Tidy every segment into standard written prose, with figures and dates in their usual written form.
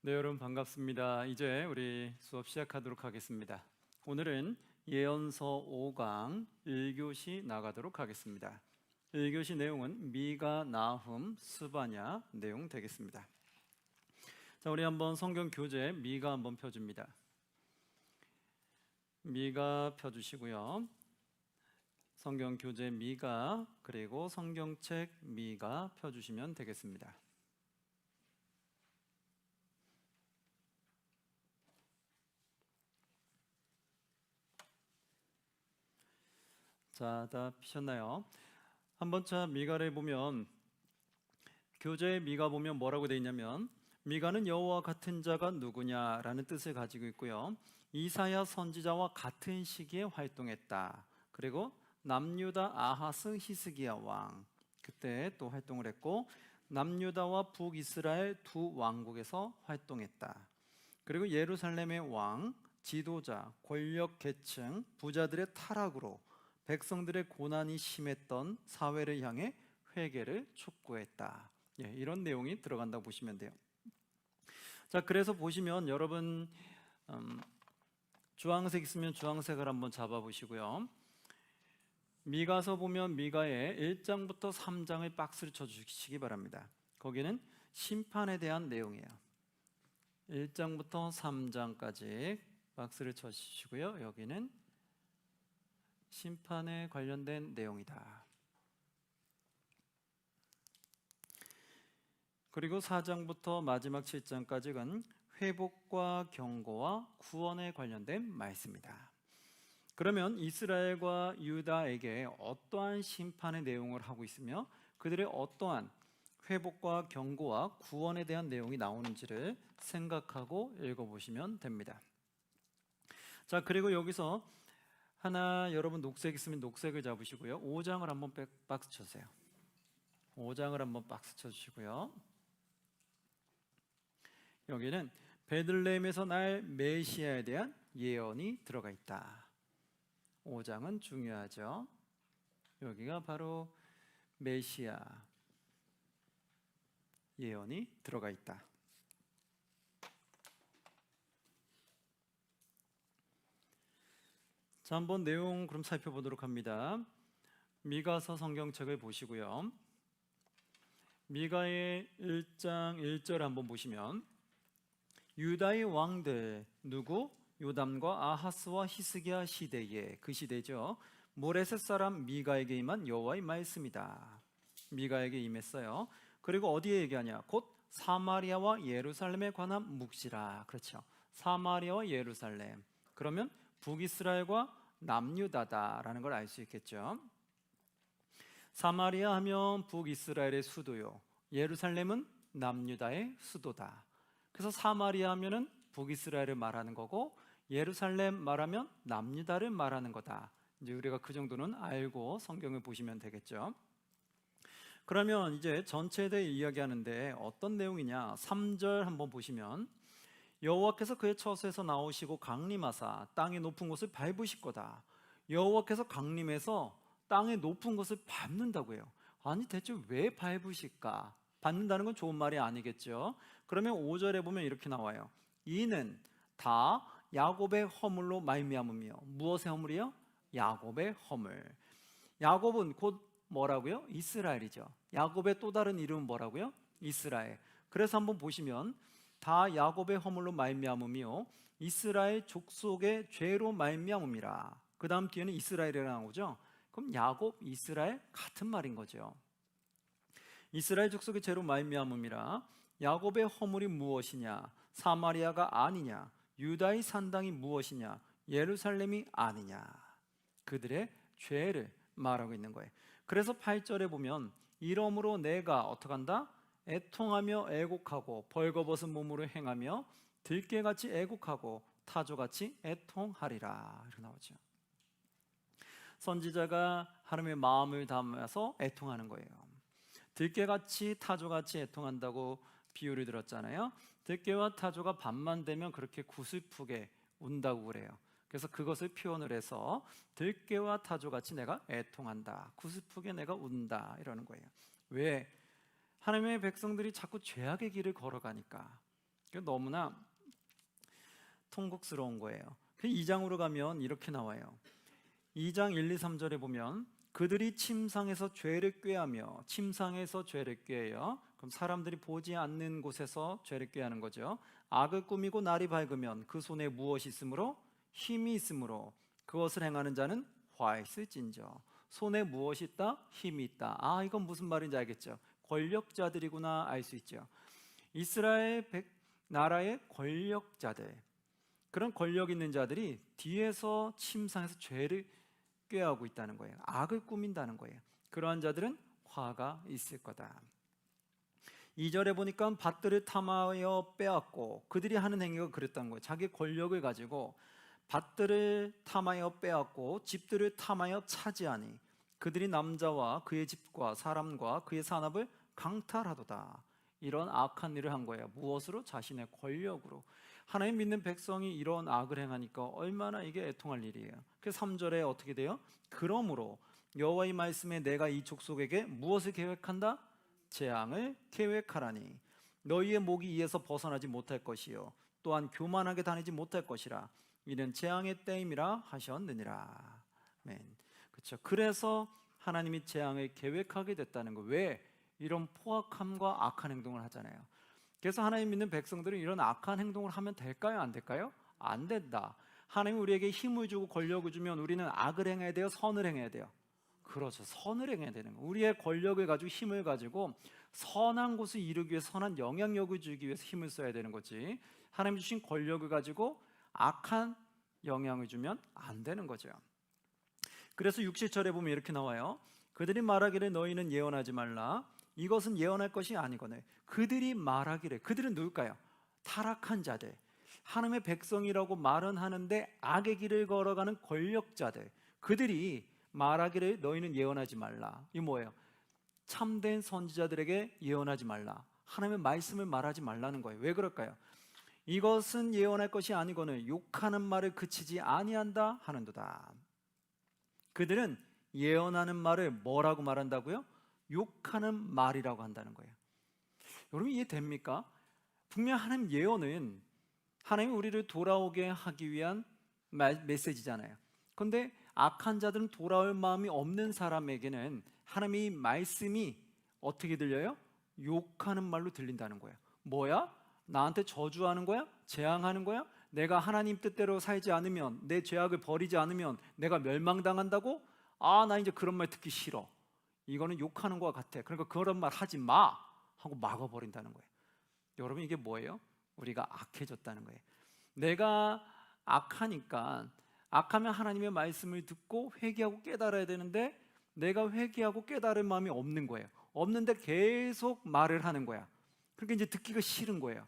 네, 여러분 반갑습니다. 이제 우리 수업 시작하도록 하겠습니다. 오늘은 예언서 5강 1교시 나가도록 하겠습니다. 1교시 내용은 미가, 나훔, 스바냐 내용 되겠습니다. 자, 우리 한번 성경 교재 미가 한번 펴줍니다. 미가 펴주시고요. 성경 교재 미가 그리고 성경책 미가 펴주시면 되겠습니다. 자, 다 피셨나요? 한번 미가를 보면 교재에 미가 보면 뭐라고 되어 있냐면 미가는 여호와 같은 자가 누구냐라는 뜻을 가지고 있고요. 이사야 선지자와 같은 시기에 활동했다. 그리고 남유다 아하스 히스기야 왕 그때 또 활동을 했고 남유다와 북이스라엘 두 왕국에서 활동했다. 그리고 예루살렘의 왕, 지도자, 권력 계층, 부자들의 타락으로 백성들의 고난이 심했던 사회를 향해 회개를 촉구했다. 이런 내용이 들어간다고 보시면 돼요. 자, 그래서 보시면 여러분 주황색 있으면 주황색을 한번 잡아보시고요. 미가서 보면 미가의 1장부터 3장을 박스를 쳐주시기 바랍니다. 거기는 심판에 대한 내용이에요. 1장부터 3장까지 박스를 쳐주시고요. 여기는 심판에 관련된 내용이다. 그리고 4장부터 마지막 7장까지는 회복과 경고와 구원에 관련된 말씀이다. 그러면 이스라엘과 유다에게 어떠한 심판의 내용을 하고 있으며 그들의 어떠한 회복과 경고와 구원에 대한 내용이 나오는지를 생각하고 읽어보시면 됩니다. 자, 그리고 여기서 하나 여러분 녹색 있으면 녹색을 잡으시고요. 5장을 한번 박스 쳐주세요. 5장을 한번 박스 쳐주시고요. 여기는 베들레헴에서 날 메시아에 대한 예언이 들어가 있다. 5장은 중요하죠. 여기가 바로 메시아 예언이 들어가 있다. 자, 한번 내용 그럼 살펴보도록 합니다. 미가서 성경책을 보시고요. 미가의 1장 1절 한번 보시면 유다의 왕들 누구? 요담과 아하스와 히스기야 시대에 그 시대죠. 모레셋 사람 미가에게 임한 여호와의 말씀이다. 미가에게 임했어요. 그리고 어디에 얘기하냐? 곧 사마리아와 예루살렘에 관한 묵시라. 그렇죠. 사마리아와 예루살렘. 그러면 북이스라엘과 남유다다라는 걸 알 수 있겠죠. 사마리아 하면 북이스라엘의 수도요. 예루살렘은 남유다의 수도다. 그래서 사마리아 하면은 북이스라엘을 말하는 거고 예루살렘 말하면 남유다를 말하는 거다. 이제 우리가 그 정도는 알고 성경을 보시면 되겠죠. 그러면 이제 전체에 대해 이야기하는데 어떤 내용이냐? 3절 한번 보시면 여호와께서 그의 처소에서 나오시고 강림하사 땅의 높은 곳을 밟으실 거다. 여호와께서 강림해서 땅의 높은 곳을 밟는다고 해요. 아니 대체 왜 밟으실까? 밟는다는 건 좋은 말이 아니겠죠. 그러면 5절에 보면 이렇게 나와요. 이는 다 야곱의 허물로 말미암으며 무엇의 허물이요? 야곱의 허물. 야곱은 곧 뭐라고요? 이스라엘이죠. 야곱의 또 다른 이름은 뭐라고요? 이스라엘. 그래서 한번 보시면 다 야곱의 허물로 말미암으며 이스라엘 족속의 죄로 말미암음이라. 그 다음 뒤에는 이스라엘이라고 나오죠. 그럼 야곱, 이스라엘 같은 말인 거죠. 이스라엘 족속의 죄로 말미암음이라. 야곱의 허물이 무엇이냐? 사마리아가 아니냐? 유다의 산당이 무엇이냐? 예루살렘이 아니냐? 그들의 죄를 말하고 있는 거예요. 그래서 8절에 보면 이러므로 내가 어떻게 한다? 애통하며 애곡하고 벌거벗은 몸으로 행하며 들깨같이 애곡하고 타조같이 애통하리라. 이렇게 나오죠. 선지자가 하나님의 마음을 담아서 애통하는 거예요. 들깨같이 타조같이 애통한다고 비유를 들었잖아요. 들깨와 타조가 밤만 되면 그렇게 구슬프게 운다고 그래요. 그래서 그것을 표현을 해서 들깨와 타조같이 내가 애통한다, 구슬프게 내가 운다 이러는 거예요. 왜? 하나님의 백성들이 자꾸 죄악의 길을 걸어가니까. 너무나 통곡스러운 거예요. 2장으로 가면 이렇게 나와요. 2장 1, 2, 3절에 보면 그들이 침상에서 죄를 꾀하며, 침상에서 죄를 꾀해요. 그럼 사람들이 보지 않는 곳에서 죄를 꾀하는 거죠. 악을 꾸미고 날이 밝으면 그 손에 무엇이 있으므로? 힘이 있으므로 그것을 행하는 자는 화 있을진저. 손에 무엇이 있다? 힘이 있다. 이건 무슨 말인지 알겠죠? 권력자들이구나 알 수 있죠. 이스라엘 나라의 권력자들, 그런 권력 있는 자들이 뒤에서 침상에서 죄를 꾀하고 있다는 거예요. 악을 꾸민다는 거예요. 그러한 자들은 화가 있을 거다. 2절에 보니까 밭들을 탐하여 빼앗고, 그들이 하는 행위가 그랬다는 거예요. 자기 권력을 가지고 밭들을 탐하여 빼앗고 집들을 탐하여 차지하니 그들이 남자와 그의 집과 사람과 그의 산업을 강탈하도다. 이런 악한 일을 한 거예요. 무엇으로? 자신의 권력으로. 하나님 믿는 백성이 이런 악을 행하니까 얼마나 이게 애통할 일이에요. 그래서 3절에 어떻게 돼요? 그러므로 여호와의 말씀에 내가 이 족속에게 무엇을 계획한다? 재앙을 계획하라니 너희의 목이 이에서 벗어나지 못할 것이요 또한 교만하게 다니지 못할 것이라. 이는 재앙의 때임이라 하셨느니라. 아멘. 그렇죠. 그래서 하나님이 재앙을 계획하게 됐다는 거. 왜? 이런 포악함과 악한 행동을 하잖아요. 그래서 하나님 믿는 백성들은 이런 악한 행동을 하면 될까요? 안 될까요? 안 된다. 하나님 우리에게 힘을 주고 권력을 주면 우리는 악을 행해야 돼요? 선을 행해야 돼요? 그렇죠. 선을 행해야 되는 거예요. 우리의 권력을 가지고 힘을 가지고 선한 곳을 이루기 위해서, 선한 영향력을 주기 위해서 힘을 써야 되는 거지, 하나님 주신 권력을 가지고 악한 영향을 주면 안 되는 거죠. 그래서 67절에 보면 이렇게 나와요. 그들이 말하기를 너희는 예언하지 말라. 이것은 예언할 것이 아니거늘. 그들이 말하기를, 그들은 누굴까요? 타락한 자들, 하나님의 백성이라고 말은 하는데 악의 길을 걸어가는 권력자들, 그들이 말하기를 너희는 예언하지 말라. 이 뭐예요? 참된 선지자들에게 예언하지 말라. 하나님의 말씀을 말하지 말라는 거예요. 왜 그럴까요? 이것은 예언할 것이 아니거늘 욕하는 말을 그치지 아니한다 하는도다. 그들은 예언하는 말을 뭐라고 말한다고요? 욕하는 말이라고 한다는 거예요. 여러분 이해됩니까? 분명 하나님 예언은 하나님이 우리를 돌아오게 하기 위한 메시지잖아요. 그런데 악한 자들은 돌아올 마음이 없는 사람에게는 하나님의 말씀이 어떻게 들려요? 욕하는 말로 들린다는 거예요. 뭐야? 나한테 저주하는 거야? 재앙하는 거야? 내가 하나님 뜻대로 살지 않으면, 내 죄악을 버리지 않으면 내가 멸망당한다고? 나 이제 그런 말 듣기 싫어. 이거는 욕하는 거와 같아. 그러니까 그런 말 하지 마 하고 막아버린다는 거예요. 여러분 이게 뭐예요? 우리가 악해졌다는 거예요. 내가 악하니까, 악하면 하나님의 말씀을 듣고 회개하고 깨달아야 되는데 내가 회개하고 깨달을 마음이 없는 거예요. 없는데 계속 말을 하는 거야. 그러니까 이제 듣기가 싫은 거예요.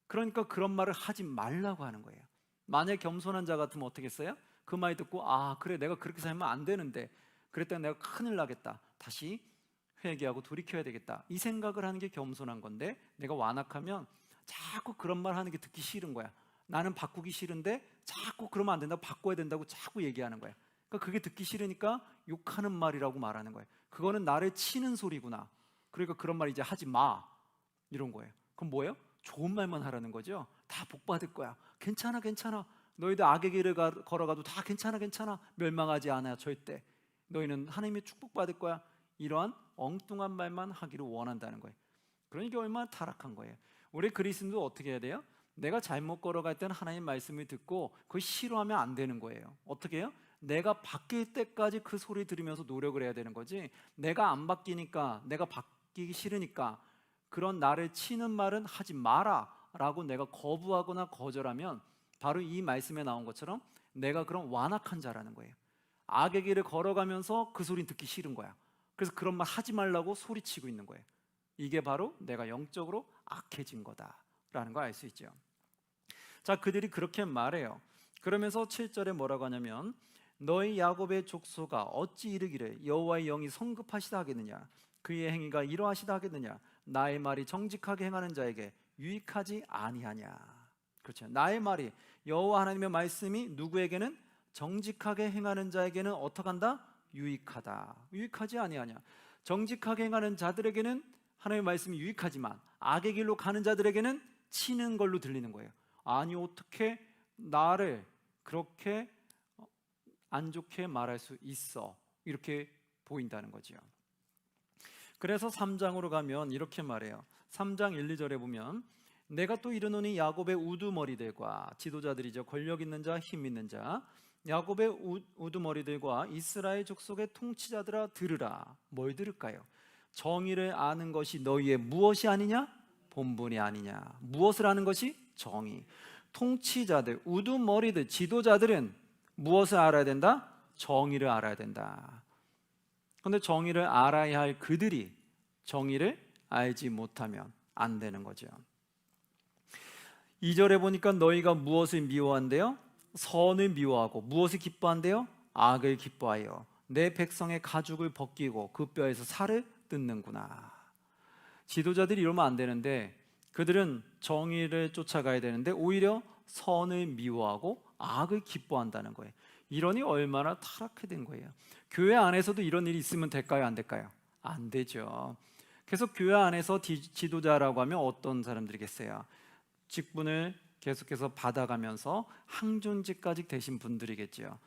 그러니까 그런 말을 하지 말라고 하는 거예요. 만약에 겸손한 자 같으면 어떻게 했어요? 그 말 듣고 그래 내가 그렇게 살면 안 되는데, 그랬더니 내가 큰일 나겠다, 다시 회개하고 돌이켜야 되겠다, 이 생각을 하는 게 겸손한 건데, 내가 완악하면 자꾸 그런 말 하는 게 듣기 싫은 거야. 나는 바꾸기 싫은데 자꾸 그러면 안 된다고, 바꿔야 된다고 자꾸 얘기하는 거야. 그러니까 그게 듣기 싫으니까 욕하는 말이라고 말하는 거예요. 그거는 나를 치는 소리구나. 그러니까 그런 말 이제 하지 마, 이런 거예요. 그럼 뭐예요? 좋은 말만 하라는 거죠. 다 복 받을 거야. 괜찮아 괜찮아. 너희들 악의 길을 걸어가도 다 괜찮아 괜찮아. 멸망하지 않아 절대. 너희는 하나님의 축복 받을 거야. 이러한 엉뚱한 말만 하기를 원한다는 거예요. 그러니까 얼마나 타락한 거예요. 우리 그리스도도 어떻게 해야 돼요? 내가 잘못 걸어갈 때는 하나님 말씀을 듣고 그걸 싫어하면 안 되는 거예요. 어떻게 해요? 내가 바뀔 때까지 그 소리 들으면서 노력을 해야 되는 거지, 내가 안 바뀌니까, 내가 바뀌기 싫으니까 그런 나를 치는 말은 하지 마라 라고 내가 거부하거나 거절하면 바로 이 말씀에 나온 것처럼 내가 그런 완악한 자라는 거예요. 악의 길을 걸어가면서 그 소리는 듣기 싫은 거야. 그래서 그런 말 하지 말라고 소리치고 있는 거예요. 이게 바로 내가 영적으로 악해진 거다라는 걸 알 수 있죠. 자, 그들이 그렇게 말해요. 그러면서 7절에 뭐라고 하냐면 너희 야곱의 족속아 어찌 이르기를 여호와의 영이 성급하시다 하겠느냐, 그의 행위가 이러하시다 하겠느냐, 나의 말이 정직하게 행하는 자에게 유익하지 아니하냐. 그렇죠. 나의 말이, 여호와 하나님의 말씀이 누구에게는 정직하게 행하는 자에게는 어떡한다? 유익하다. 유익하지 아니하냐. 정직하게 행하는 자들에게는 하나님의 말씀이 유익하지만 악의 길로 가는 자들에게는 치는 걸로 들리는 거예요. 아니 어떻게 나를 그렇게 안 좋게 말할 수 있어, 이렇게 보인다는 거죠. 그래서 3장으로 가면 이렇게 말해요. 3장 1, 2절에 보면 내가 또 이르노니 야곱의 우두머리들과 지도자들이죠, 권력 있는 자, 힘 있는 자, 야곱의 우두머리들과 이스라엘 족속의 통치자들아 들으라. 뭘 들을까요? 정의를 아는 것이 너희의 무엇이 아니냐? 본분이 아니냐. 무엇을 아는 것이? 정의. 통치자들, 우두머리들, 지도자들은 무엇을 알아야 된다? 정의를 알아야 된다. 그런데 정의를 알아야 할 그들이 정의를 알지 못하면 안 되는 거죠. 2절에 보니까 너희가 무엇을 미워한대요? 선을 미워하고. 무엇을 기뻐한대요? 악을 기뻐하여 내 백성의 가죽을 벗기고 그 뼈에서 살을 뜯는구나. 지도자들이 이러면 안 되는데 그들은 정의를 쫓아가야 되는데 오히려 선을 미워하고 악을 기뻐한다는 거예요. 이러니 얼마나 타락해된 거예요. 교회 안에서도 이런 일이 있으면 될까요? 안 될까요? 안 되죠. 그래서 교회 안에서 지도자라고 하면 어떤 사람들이겠어요? 직분을 계속해서 받아가면서 항존직까지 되신 분들이겠죠.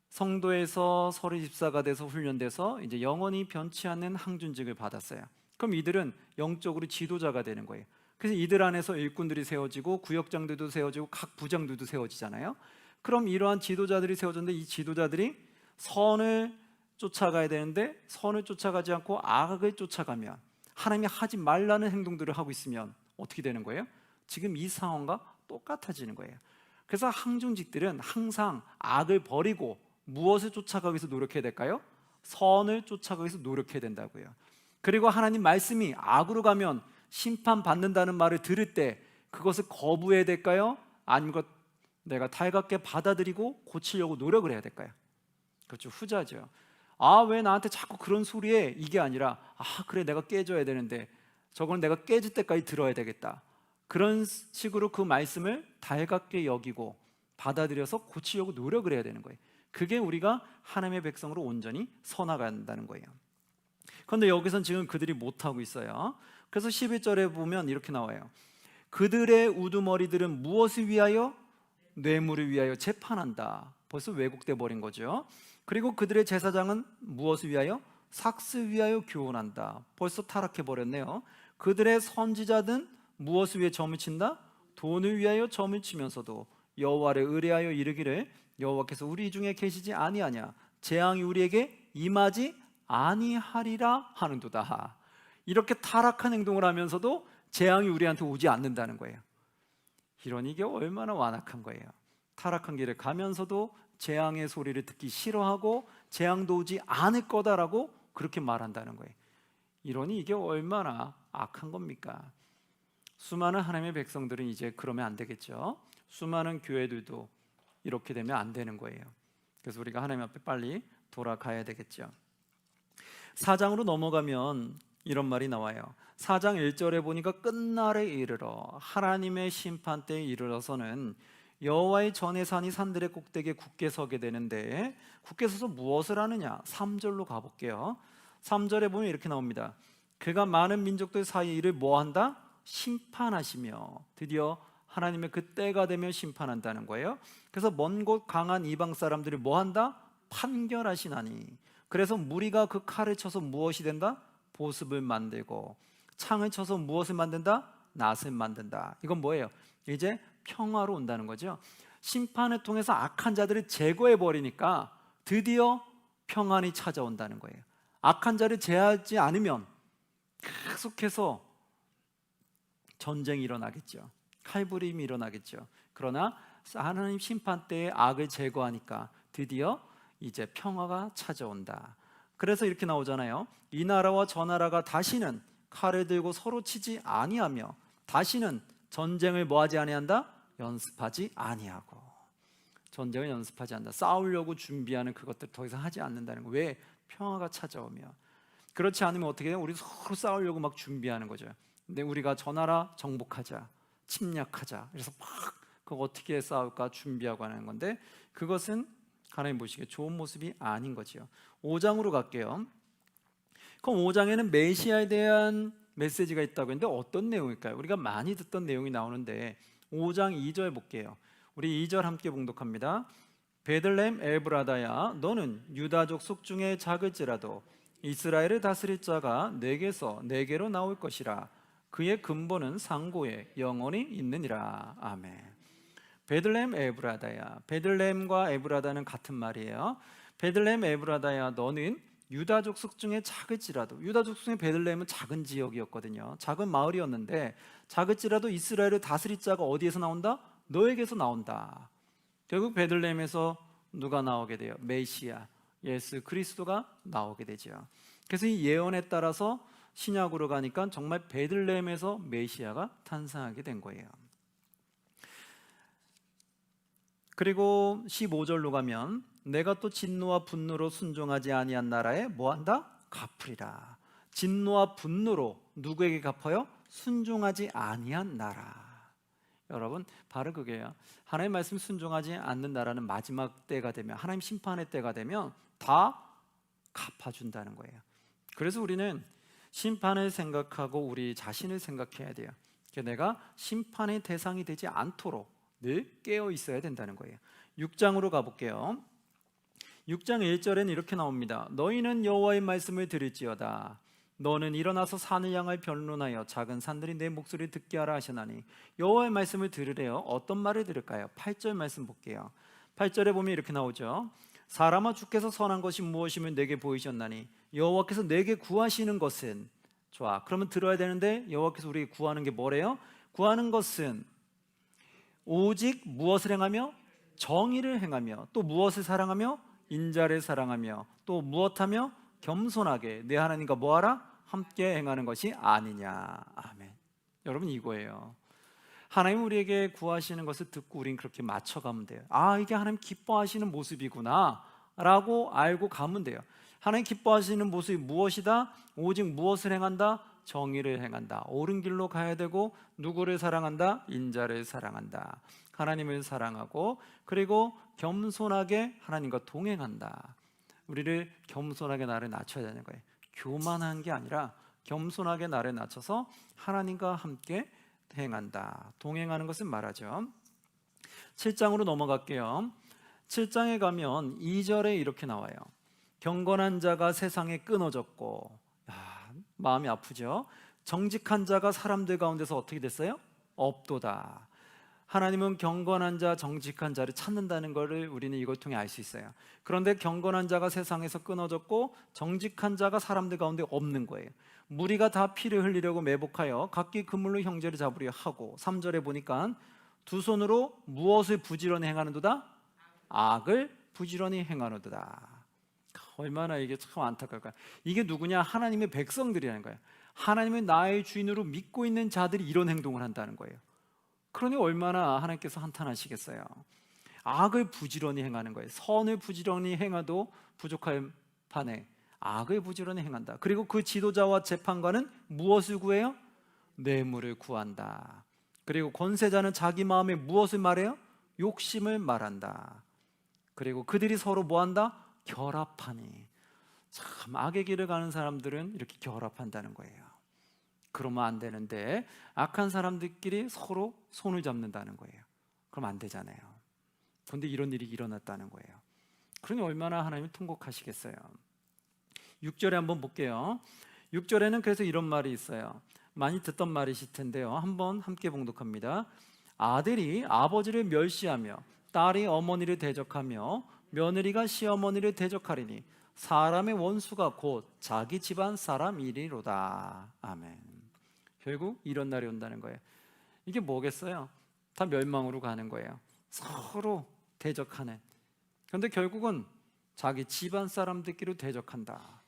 성도에서 서리 집사가 돼서 훈련돼서 이제 영원히 변치 않는 항존직을 받았어요. 그럼 이들은 영적으로 지도자가 되는 거예요. 그래서 이들 안에서 일꾼들이 세워지고 구역장들도 세워지고 각 부장들도 세워지잖아요. 그럼 이러한 지도자들이 세워졌는데 이 지도자들이 선을 쫓아가야 되는데 선을 쫓아가지 않고 악을 쫓아가면, 하나님이 하지 말라는 행동들을 하고 있으면 어떻게 되는 거예요? 지금 이 상황과 똑같아지는 거예요. 그래서 항존직들은 항상 악을 버리고 무엇을 쫓아가기 위해서 노력해야 될까요? 선을 쫓아가기 위해서 노력해야 된다고요. 그리고 하나님 말씀이 악으로 가면 심판받는다는 말을 들을 때 그것을 거부해야 될까요? 아니면 내가 달갑게 받아들이고 고치려고 노력을 해야 될까요? 그렇죠, 후자죠. 왜 나한테 자꾸 그런 소리해? 이게 아니라 그래, 내가 깨져야 되는데 저건 내가 깨질 때까지 들어야 되겠다. 그런 식으로 그 말씀을 달갑게 여기고 받아들여서 고치려고 노력을 해야 되는 거예요. 그게 우리가 하나님의 백성으로 온전히 서나간다는 거예요. 그런데 여기선 지금 그들이 못하고 있어요. 그래서 11절에 보면 이렇게 나와요. 그들의 우두머리들은 무엇을 위하여? 뇌물을 위하여 재판한다. 벌써 왜곡돼 버린 거죠. 그리고 그들의 제사장은 무엇을 위하여? 삭스 위하여 교훈한다. 벌써 타락해 버렸네요. 그들의 선지자든 무엇을 위해 점을 친다? 돈을 위하여 점을 치면서도 여호와를 의뢰하여 이르기를 여호와께서 우리 중에 계시지 아니하냐, 재앙이 우리에게 임하지 아니하리라 하는도다. 이렇게 타락한 행동을 하면서도 재앙이 우리한테 오지 않는다는 거예요. 이러니 이게 얼마나 완악한 거예요. 타락한 길을 가면서도 재앙의 소리를 듣기 싫어하고 재앙도 오지 않을 거다라고 그렇게 말한다는 거예요. 이러니 이게 얼마나 악한 겁니까? 수많은 하나님의 백성들은 이제 그러면 안 되겠죠. 수많은 교회들도 이렇게 되면 안 되는 거예요. 그래서 우리가 하나님 앞에 빨리 돌아가야 되겠죠. 4장으로 넘어가면 이런 말이 나와요. 4장 1절에 보니까 끝날에 이르러 하나님의 심판때에 이르러서는 여호와의 전의 산이 산들의 꼭대기에 굳게 서게 되는데, 굳게 서서 무엇을 하느냐? 3절로 가볼게요. 3절에 보면 이렇게 나옵니다. 그가 많은 민족들 사이에 이를 뭐한다? 심판하시며, 드디어 하나님의 그 때가 되면 심판한다는 거예요. 그래서 먼 곳 강한 이방 사람들을 뭐한다? 판결하시나니. 그래서 무리가 그 칼을 쳐서 무엇이 된다? 보습을 만들고, 창을 쳐서 무엇을 만든다? 낫을 만든다. 이건 뭐예요? 이제 평화로 온다는 거죠. 심판을 통해서 악한 자들을 제거해 버리니까 드디어 평안이 찾아온다는 거예요. 악한 자를 제하지 않으면 계속해서 전쟁이 일어나겠죠. 칼부림이 일어나겠죠. 그러나 하나님 심판 때에 악을 제거하니까 드디어 이제 평화가 찾아온다. 그래서 이렇게 나오잖아요. 이 나라와 저 나라가 다시는 칼을 들고 서로 치지 아니하며 다시는 전쟁을 뭐하지 아니한다? 연습하지 아니하고. 전쟁을 연습하지 않는다. 싸우려고 준비하는 그것들 더 이상 하지 않는다는 거. 왜? 평화가 찾아오며. 그렇지 않으면 어떻게 해요? 우리 서로 싸우려고 막 준비하는 거죠. 근데 우리가 저 나라 정복하자, 침략하자, 그래서 막 그거 어떻게 싸울까 준비하고 하는 건데, 그것은 하나님 보시기에 좋은 모습이 아닌 거지요. 5장으로 갈게요. 그럼 5장에는 메시아에 대한 메시지가 있다고 했는데 어떤 내용일까요? 우리가 많이 듣던 내용이 나오는데 5장 2절 볼게요. 우리 2절 함께 봉독합니다. 베들레헴 에브라다야, 너는 유다족 속 중에 작을지라도 이스라엘을 다스릴 자가 내게서 내게로 나올 것이라. 그의 근본은 상고에 영원히 있느니라. 아멘. 베들레헴 에브라다야. 베들레헴과 에브라다는 같은 말이에요. 베들레헴 에브라다야, 너는 유다족 속 중에 작을지라도, 유다족 중에 베들레헴은 작은 지역이었거든요. 작은 마을이었는데 작을지라도 이스라엘을 다스릴 자가 어디에서 나온다? 너에게서 나온다. 결국 베들레헴에서 누가 나오게 돼요? 메시아, 예수 그리스도가 나오게 되죠. 그래서 이 예언에 따라서 신약으로 가니까 정말 베들레헴에서 메시아가 탄생하게 된 거예요. 그리고 15절로 가면 내가 또 진노와 분노로 순종하지 아니한 나라에 뭐한다? 갚으리라. 진노와 분노로 누구에게 갚아요? 순종하지 아니한 나라. 여러분, 바로 그게요. 하나님 말씀 순종하지 않는 나라는 마지막 때가 되면, 하나님 심판의 때가 되면 다 갚아준다는 거예요. 그래서 우리는 심판을 생각하고 우리 자신을 생각해야 돼요. 내가 심판의 대상이 되지 않도록 늘 깨어 있어야 된다는 거예요. 6장으로 가볼게요. 6장 1절에는 이렇게 나옵니다. 너희는 여호와의 말씀을 들을지어다. 너는 일어나서 산을 향할 변론하여 작은 산들이 내 목소리를 듣게 하라 하시나니. 여호와의 말씀을 들으래요. 어떤 말을 들을까요? 8절 말씀 볼게요. 8절에 보면 이렇게 나오죠. 사람아, 주께서 선한 것이 무엇이면 내게 보이셨나니 여호와께서 내게 구하시는 것은. 좋아, 그러면 들어야 되는데 여호와께서 우리에게 구하는 게 뭐래요? 구하는 것은 오직 무엇을 행하며? 정의를 행하며, 또 무엇을 사랑하며? 인자를 사랑하며, 또 무엇하며? 겸손하게 내 하나님과 뭐하라? 함께 행하는 것이 아니냐. 아멘. 여러분, 이거예요. 하나님 우리에게 구하시는 것을 듣고 우린 그렇게 맞춰가면 돼요. 아, 이게 하나님 기뻐하시는 모습이구나 라고 알고 가면 돼요. 하나님 기뻐하시는 모습이 무엇이다? 오직 무엇을 행한다? 정의를 행한다. 옳은 길로 가야 되고, 누구를 사랑한다? 인자를 사랑한다. 하나님을 사랑하고, 그리고 겸손하게 하나님과 동행한다. 우리를 겸손하게 나를 낮춰야 되는 거예요. 교만한 게 아니라 겸손하게 나를 낮춰서 하나님과 함께 행한다. 동행하는 것을 말하죠. 7장으로 넘어갈게요. 7장에 가면 2절에 이렇게 나와요. 경건한 자가 세상에 끊어졌고, 마음이 아프죠. 정직한 자가 사람들 가운데서 어떻게 됐어요? 없도다. 하나님은 경건한 자, 정직한 자를 찾는다는 것을 우리는 이걸 통해 알 수 있어요. 그런데 경건한 자가 세상에서 끊어졌고 정직한 자가 사람들 가운데 없는 거예요. 무리가 다 피를 흘리려고 매복하여 각기 그물로 형제를 잡으려 하고, 3절에 보니까 두 손으로 무엇을 부지런히 행하는도다? 악을 부지런히 행하는도다. 얼마나 이게 참 안타까울까요? 이게 누구냐? 하나님의 백성들이라는 거예요. 하나님을 나의 주인으로 믿고 있는 자들이 이런 행동을 한다는 거예요. 그러니 얼마나 하나님께서 한탄하시겠어요. 악을 부지런히 행하는 거예요. 선을 부지런히 행해도 부족할 판에 악을 부지런히 행한다. 그리고 그 지도자와 재판관은 무엇을 구해요? 뇌물을 구한다. 그리고 권세자는 자기 마음에 무엇을 말해요? 욕심을 말한다. 그리고 그들이 서로 뭐한다? 결합하니. 참, 악의 길을 가는 사람들은 이렇게 결합한다는 거예요. 그러면 안 되는데 악한 사람들끼리 서로 손을 잡는다는 거예요. 그럼 안 되잖아요. 그런데 이런 일이 일어났다는 거예요. 그러니 얼마나 하나님이 통곡하시겠어요. 6절에 한번 볼게요. 6절에는 그래서 이런 말이 있어요. 많이 듣던 말이실 텐데요. 한번 함께 봉독합니다. 아들이 아버지를 멸시하며 딸이 어머니를 대적하며 며느리가 시어머니를 대적하리니 사람의 원수가 곧 자기 집안 사람이리로다. 아멘. 결국 이런 날이 온다는 거예요. 이게 뭐겠어요? 다 멸망으로 가는 거예요. 서로 대적하는. 그런데 결국은 자기 집안 사람들끼리 대적한다.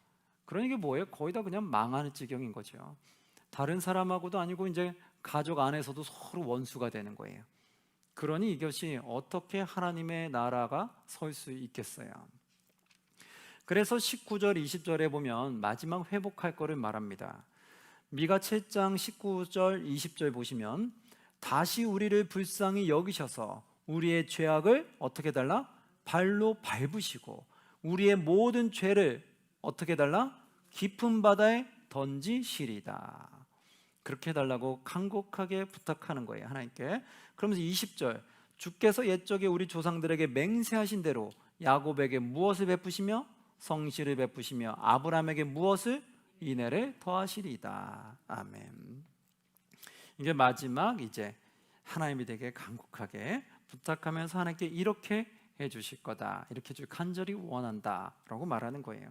그러니 이게 뭐예요? 거의 다 그냥 망하는 지경인 거죠. 다른 사람하고도 아니고 이제 가족 안에서도 서로 원수가 되는 거예요. 그러니 이것이 어떻게 하나님의 나라가 설 수 있겠어요? 그래서 19절, 20절에 보면 마지막 회복할 거를 말합니다. 미가 7장 19절, 20절 보시면 다시 우리를 불쌍히 여기셔서 우리의 죄악을 어떻게 달라? 발로 밟으시고 우리의 모든 죄를 어떻게 달라? 깊은 바다에 던지시리다. 그렇게 해달라고 간곡하게 부탁하는 거예요, 하나님께. 그러면서 20절, 주께서 옛적에 우리 조상들에게 맹세하신 대로 야곱에게 무엇을 베푸시며 성실을 베푸시며 아브라함에게 무엇을 인애를 더하시리이다. 아멘. 이게 마지막 이제 하나님이 되게 간곡하게 부탁하면서 하나님께 이렇게 해주실 거다, 이렇게 간절히 원한다라고 말하는 거예요.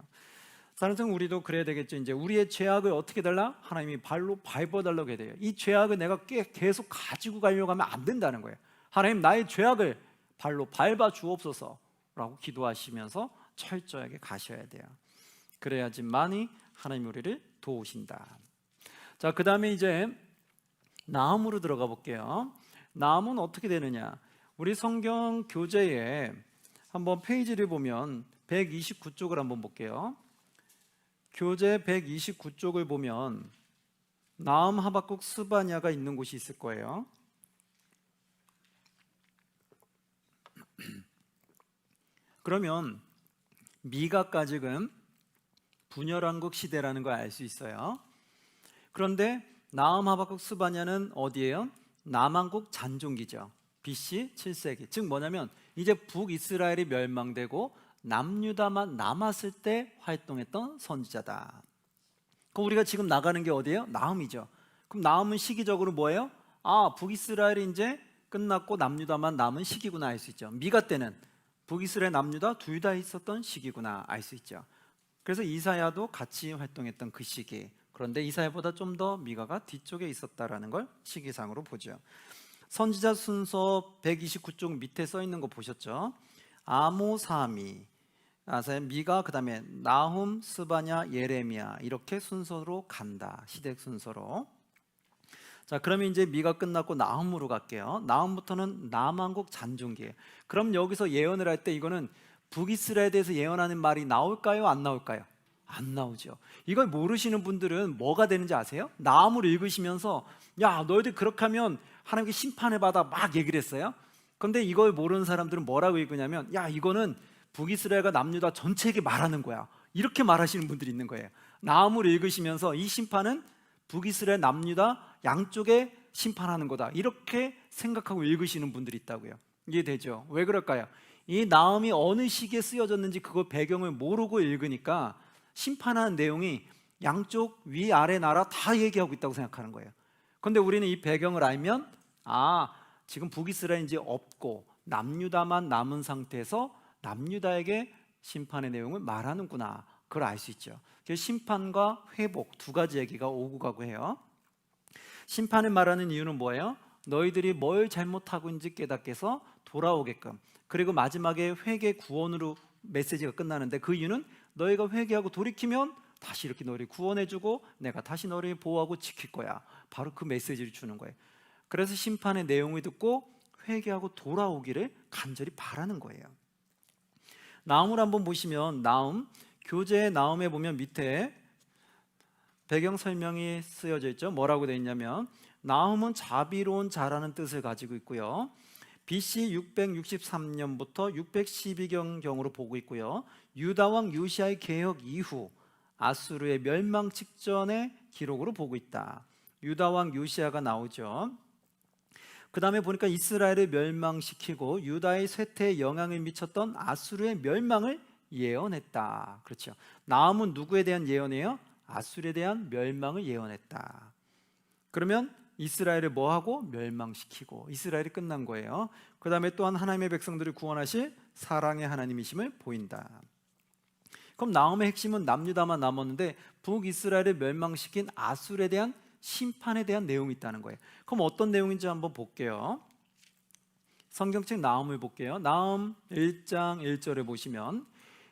다른 성 우리도 그래야 되겠죠. 이제 우리의 죄악을 어떻게 달라? 하나님이 발로 밟아달라고 해야 돼요. 이 죄악을 내가 계속 가지고 가려고 하면 안 된다는 거예요. 하나님, 나의 죄악을 발로 밟아 주옵소서라고 기도하시면서 철저하게 가셔야 돼요. 그래야지만이 하나님 우리를 도우신다. 자, 그 다음에 이제 나음으로 들어가 볼게요. 나음은 어떻게 되느냐? 우리 성경 교재에 한번 페이지를 보면 129쪽을 한번 볼게요. 교재 129쪽을 보면 나음, 하박국, 스바냐가 있는 곳이 있을 거예요. 그러면 미가가 지금 분열왕국 시대라는 걸 알 수 있어요. 그런데 나음, 하박국, 스바냐는 어디예요? 남왕국 잔종기죠. BC 7세기. 즉 뭐냐면 이제 북이스라엘이 멸망되고 남유다만 남았을 때 활동했던 선지자다. 그럼 우리가 지금 나가는 게 어디예요? 나음이죠. 그럼 나음은 시기적으로 뭐예요? 아, 북이스라엘이 이제 끝났고 남유다만 남은 시기구나 알 수 있죠. 미가 때는 북이스라엘, 남유다 둘 다 있었던 시기구나 알 수 있죠. 그래서 이사야도 같이 활동했던 그 시기. 그런데 이사야보다 좀 더 미가가 뒤쪽에 있었다라는 걸 시기상으로 보죠. 선지자 순서 129쪽 밑에 써 있는 거 보셨죠? 아모사미, 아사야, 미가, 그 다음에 나훔, 스바냐, 예레미야, 이렇게 순서로 간다. 시대 순서로. 자, 그러면 이제 미가 끝났고 나훔으로 갈게요. 나훔부터는 남왕국 잔종기예요. 그럼 여기서 예언을 할 때 이거는 북이스라엘에 대해서 예언하는 말이 나올까요? 안 나올까요? 안 나오죠. 이걸 모르시는 분들은 뭐가 되는지 아세요? 나훔을 읽으시면서 야, 너희들 그렇게 하면 하나님께 심판을 받아 막 얘기를 했어요. 그런데 이걸 모르는 사람들은 뭐라고 읽으냐면 야, 이거는 북이스라엘과 남유다 전체에게 말하는 거야, 이렇게 말하시는 분들이 있는 거예요. 나훔을 읽으시면서 이 심판은 북이스라엘, 남유다 양쪽에 심판하는 거다, 이렇게 생각하고 읽으시는 분들이 있다고요. 이해되죠? 왜 그럴까요? 이 나훔이 어느 시기에 쓰여졌는지 그거 배경을 모르고 읽으니까 심판하는 내용이 양쪽 위아래 나라 다 얘기하고 있다고 생각하는 거예요. 그런데 우리는 이 배경을 알면 아, 지금 북이스라엘이 이제 없고 남유다만 남은 상태에서 남유다에게 심판의 내용을 말하는구나, 그걸 알 수 있죠. 그래서 심판과 회복 두 가지 얘기가 오고 가고 해요. 심판을 말하는 이유는 뭐예요? 너희들이 뭘 잘못하고 있는지 깨닫게 해서 돌아오게끔. 그리고 마지막에 회개 구원으로 메시지가 끝나는데 그 이유는 너희가 회개하고 돌이키면 다시 이렇게 너희를 구원해주고 내가 다시 너희를 보호하고 지킬 거야. 바로 그 메시지를 주는 거예요. 그래서 심판의 내용을 듣고 회개하고 돌아오기를 간절히 바라는 거예요. 나움을 한번 보시면 나움, 교재 나움에 보면 밑에 배경 설명이 쓰여져 있죠. 뭐라고 되어 있냐면 나움은 자비로운 자라는 뜻을 가지고 있고요. BC 663년부터 612경으로 보고 있고요. 유다왕 요시아의 개혁 이후 아수르의 멸망 직전의 기록으로 보고 있다. 유다왕 요시아가 나오죠. 그 다음에 보니까 이스라엘을 멸망시키고 유다의 쇠퇴에 영향을 미쳤던 아수르의 멸망을 예언했다. 그렇죠. 나움은 누구에 대한 예언이에요? 아수르에 대한 멸망을 예언했다. 그러면 이스라엘을 뭐하고? 멸망시키고 이스라엘이 끝난 거예요. 그 다음에 또한 하나님의 백성들을 구원하실 사랑의 하나님이심을 보인다. 그럼 나움의 핵심은 남유다만 남았는데 북이스라엘을 멸망시킨 아수르에 대한 심판에 대한 내용이 있다는 거예요. 그럼 어떤 내용인지 한번 볼게요. 성경책 나움을 볼게요. 나움 1장 1절에 보시면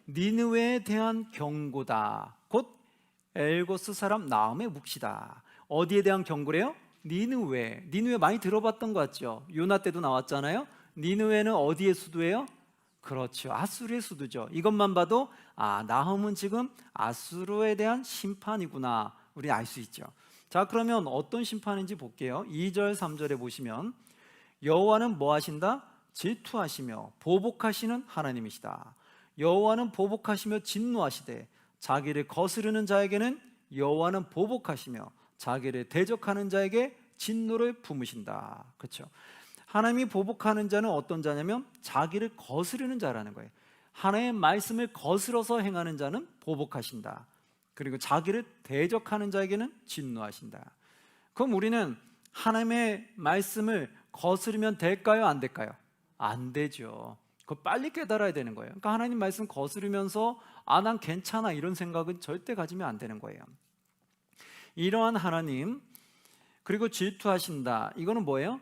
니느웨에 대한 경고다. 곧 엘고스 사람 나움의 묵시다. 어디에 대한 경고래요? 니느웨. 니느웨 많이 들어봤던 것 같죠? 요나 때도 나왔잖아요. 니느웨는 어디의 수도예요? 그렇죠, 아수르의 수도죠. 이것만 봐도 아, 나훔은 지금 아수르에 대한 심판이구나, 우리 알 수 있죠. 자, 그러면 어떤 심판인지 볼게요. 2절 3절에 보시면 여호와는 뭐 하신다? 질투하시며 보복하시는 하나님이시다. 여호와는 보복하시며 진노하시되 자기를 거스르는 자에게는 여호와는 보복하시며 자기를 대적하는 자에게 진노를 품으신다. 그렇죠? 하나님이 보복하는 자는 어떤 자냐면 자기를 거스르는 자라는 거예요. 하나님의 말씀을 거스러서 행하는 자는 보복하신다. 그리고 자기를 대적하는 자에게는 진노하신다. 그럼 우리는 하나님의 말씀을 거스르면 될까요? 안 될까요? 안 되죠. 그거 빨리 깨달아야 되는 거예요. 그러니까 하나님 말씀 거스르면서 난 괜찮아 이런 생각은 절대 가지면 안 되는 거예요. 이러한 하나님, 그리고 질투하신다. 이거는 뭐예요?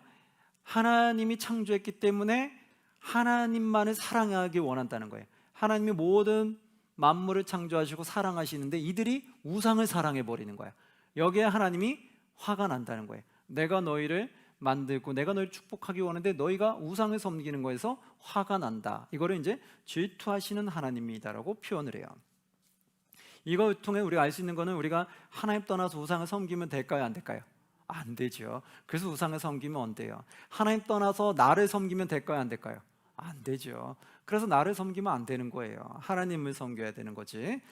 하나님이 창조했기 때문에 하나님만을 사랑하기 원한다는 거예요. 하나님이 모든 만물을 창조하시고 사랑하시는데 이들이 우상을 사랑해 버리는 거야. 여기에 하나님이 화가 난다는 거예요. 내가 너희를 만들고 내가 너희를 축복하기 원하는데 너희가 우상을 섬기는 거에서 화가 난다. 이거를 이제 질투하시는 하나님이다라고 표현을 해요. 이걸 통해 우리가 알 수 있는 거는 우리가 하나님 떠나서 우상을 섬기면 될까요? 안 될까요? 안 되죠. 그래서 우상을 섬기면 안 돼요. 하나님 떠나서 나를 섬기면 될까요? 안 될까요? 안 되죠. 그래서 나를 섬기면 안 되는 거예요. 하나님을 섬겨야 되는 거지.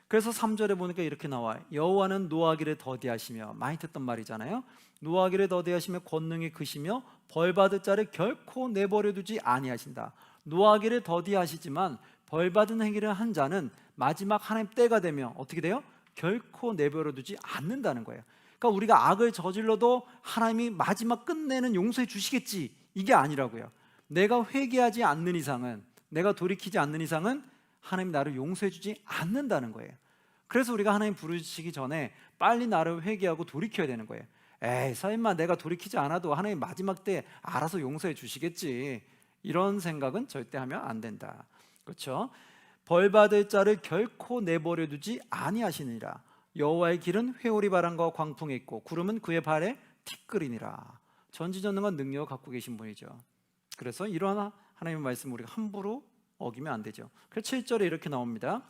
그래서 3절에 보니까 이렇게 나와요. 여호와는 노하기를 더디하시며, 많이 듣던 말이잖아요. 노하기를 더디하시며 권능이 크시며 벌받을 자를 결코 내버려 두지 아니하신다. 노하기를 더디하시지만 벌받은 행위를 한 자는 마지막 하나님 때가 되면 어떻게 돼요? 결코 내버려 두지 않는다는 거예요. 그러니까 우리가 악을 저질러도 하나님이 마지막 끝내는 용서해 주시겠지, 이게 아니라고요. 내가 회개하지 않는 이상은, 내가 돌이키지 않는 이상은 하나님이 나를 용서해 주지 않는다는 거예요. 그래서 우리가 하나님 부르시기 전에 빨리 나를 회개하고 돌이켜야 되는 거예요. 에이, 설마 내가 돌이키지 않아도 하나님 마지막 때 알아서 용서해 주시겠지, 이런 생각은 절대 하면 안 된다. 그렇죠? 벌받을 자를 결코 내버려 두지 아니하시느니라. 여호와의 길은 회오리 바람과 광풍에 있고 구름은 그의 발에 티끌이니라. 전지전능한 능력을 갖고 계신 분이죠. 그래서 이러한 하나님의 말씀을 우리가 함부로 어기면 안 되죠. 그래서 7절에 이렇게 나옵니다.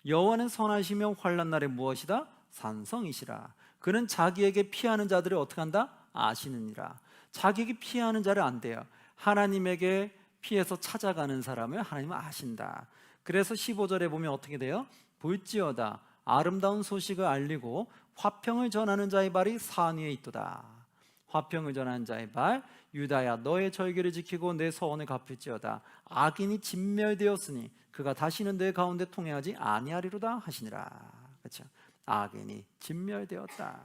여호와는 선하시며 환난 날에 무엇이다? 산성이시라. 그는 자기에게 피하는 자들을 어떻게 한다? 아시느니라. 자기에게 피하는 자를 안 돼요. 하나님에게 피해서 찾아가는 사람을 하나님은 아신다. 그래서 15절에 보면 어떻게 돼요? 볼지어다 아름다운 소식을 알리고 화평을 전하는 자의 발이 산 위에 있도다. 화평을 전하는 자의 발, 유다야 너의 절기를 지키고 내 서원을 갚을지어다. 악인이 진멸되었으니 그가 다시는 내 가운데 통행하지 아니하리로다 하시니라. 그렇죠? 악인이 진멸되었다.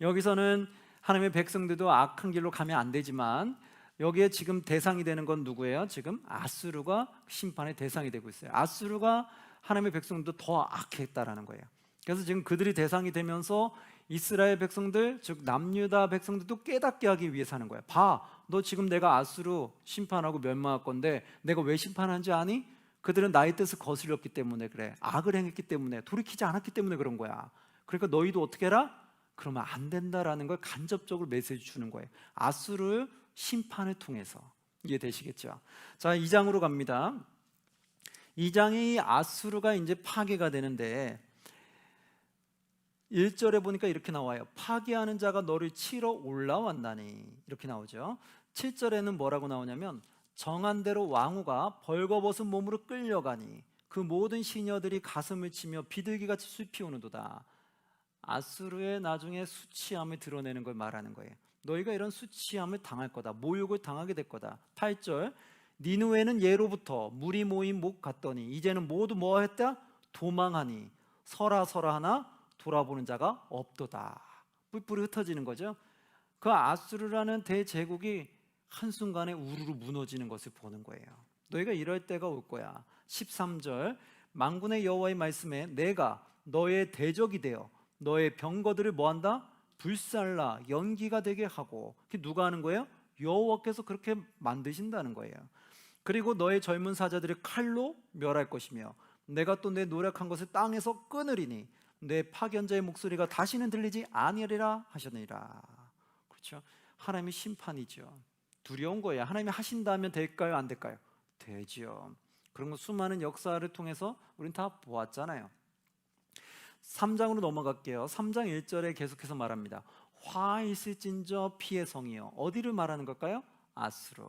여기서는 하나님의 백성들도 악한 길로 가면 안 되지만 여기에 지금 대상이 되는 건 누구예요? 지금 아수르가 심판의 대상이 되고 있어요. 아수르가 하나님의 백성도 더 악했다라는 거예요. 그래서 지금 그들이 대상이 되면서 이스라엘 백성들, 즉 남유다 백성들도 깨닫게 하기 위해서 하는 거예요. 봐, 너 지금 내가 아수르 심판하고 멸망할 건데 내가 왜 심판하는지 아니? 그들은 나의 뜻을 거스렸기 때문에 그래. 악을 행했기 때문에, 돌이키지 않았기 때문에 그런 거야. 그러니까 너희도 어떻게 해라? 그러면 안 된다라는 걸 간접적으로 메시지 주는 거예요. 아수르 심판을 통해서. 이해되시겠죠? 자, 2장으로 갑니다. 2장이 아수르가 이제 파괴가 되는데 1절에 보니까 이렇게 나와요. 파괴하는 자가 너를 치러 올라왔나니, 이렇게 나오죠. 7절에는 뭐라고 나오냐면 정한 대로 왕후가 벌거벗은 몸으로 끌려가니 그 모든 시녀들이 가슴을 치며 비둘기같이 슬피우는도다. 아수르의 나중에 수치함을 드러내는 걸 말하는 거예요. 너희가 이런 수치함을 당할 거다. 모욕을 당하게 될 거다. 8절 니느웨는 예로부터 물이 모인 목 같더니 이제는 모두 뭐 했다? 도망하니 서라 하나 돌아보는 자가 없도다. 뿔뿔이 흩어지는 거죠. 그 아수르라는 대제국이 한순간에 우르르 무너지는 것을 보는 거예요. 너희가 이럴 때가 올 거야. 13절 만군의 여호와의 말씀에 내가 너의 대적이 되어 너의 병거들을 뭐한다? 불살라 연기가 되게 하고. 그게 누가 하는 거예요? 여호와께서 그렇게 만드신다는 거예요. 그리고 너의 젊은 사자들을 칼로 멸할 것이며 내가 또 내 노력한 것을 땅에서 끊으리니 내 파견자의 목소리가 다시는 들리지 아니하리라 하셨느니라. 그렇죠? 하나님의 심판이죠. 두려운 거예요. 하나님이 하신다면 될까요? 안 될까요? 되죠. 그런 거 수많은 역사를 통해서 우리는 다 보았잖아요. 3장으로 넘어갈게요. 3장 1절에 계속해서 말합니다. 화 있을진저 피의 성이요. 어디를 말하는 걸까요? 아수르.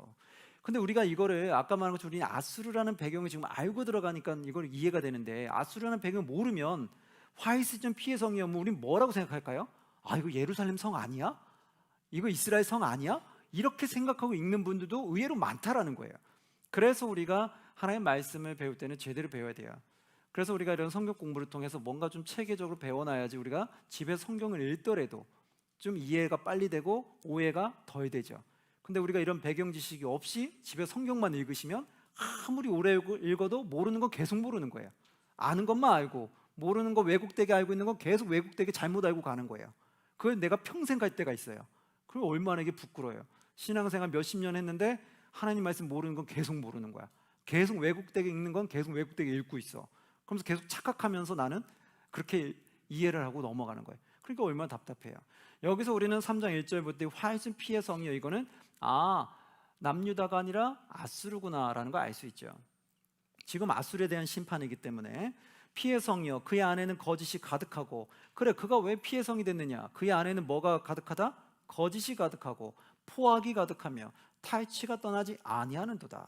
근데 우리가 이거를 아까 말한 것처럼 우리는 아수르라는 배경을 지금 알고 들어가니까 이걸 이해가 되는데 아수르라는 배경을 모르면 화이스전 피해 성이면 우린 뭐라고 생각할까요? 아, 이거 예루살렘 성 아니야? 이거 이스라엘 성 아니야? 이렇게 생각하고 읽는 분들도 의외로 많다라는 거예요. 그래서 우리가 하나님의 말씀을 배울 때는 제대로 배워야 돼요. 그래서 우리가 이런 성경 공부를 통해서 뭔가 좀 체계적으로 배워놔야지 우리가 집에 성경을 읽더라도 좀 이해가 빨리 되고 오해가 덜 되죠. 근데 우리가 이런 배경 지식이 없이 집에 성경만 읽으시면 아무리 오래 읽어도 모르는 건 계속 모르는 거예요. 아는 것만 알고 모르는 거 왜곡되게 알고 있는 건 계속 왜곡되게 잘못 알고 가는 거예요. 그걸 내가 평생 갈 때가 있어요. 그럼 얼마나 이게 부끄러워요. 신앙생활 몇십 년 했는데 하나님 말씀 모르는 건 계속 모르는 거야. 계속 왜곡되게 읽는 건 계속 왜곡되게 읽고 있어. 그러면서 계속 착각하면서 나는 그렇게 이해를 하고 넘어가는 거예요. 그러니까 얼마나 답답해요. 여기서 우리는 3장 1절 볼 때 화이슨 피해 성이요, 이거는 남유다가 아니라 아수르구나라는 걸 알 수 있죠. 지금 아수르에 대한 심판이기 때문에 피해 성이요, 그의 안에는 거짓이 가득하고. 그래, 그가 왜 피해 성이 됐느냐? 그의 안에는 뭐가 가득하다? 거짓이 가득하고 포악이 가득하며 탈취가 떠나지 아니하는도다.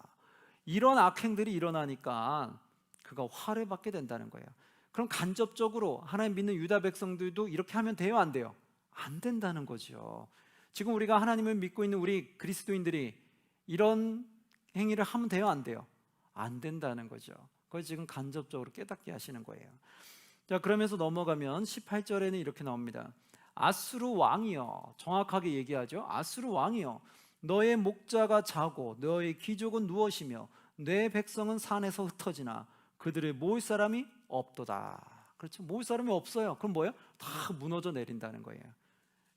이런 악행들이 일어나니까 그가 화를 받게 된다는 거예요. 그럼 간접적으로 하나님 믿는 유다 백성들도 이렇게 하면 돼요, 안 돼요? 안 된다는 거죠. 지금 우리가 하나님을 믿고 있는 우리 그리스도인들이 이런 행위를 하면 돼요, 안 돼요? 안 된다는 거죠. 그걸 지금 간접적으로 깨닫게 하시는 거예요. 자, 그러면서 넘어가면 18절에는 이렇게 나옵니다. 아수르 왕이여, 정확하게 얘기하죠. 아수르 왕이여, 너의 목자가 자고 너의 귀족은 누워시며 내 백성은 산에서 흩어지나 그들을 모을 사람이 없도다. 그렇죠, 모을 사람이 없어요. 그럼 뭐예요? 다 무너져 내린다는 거예요.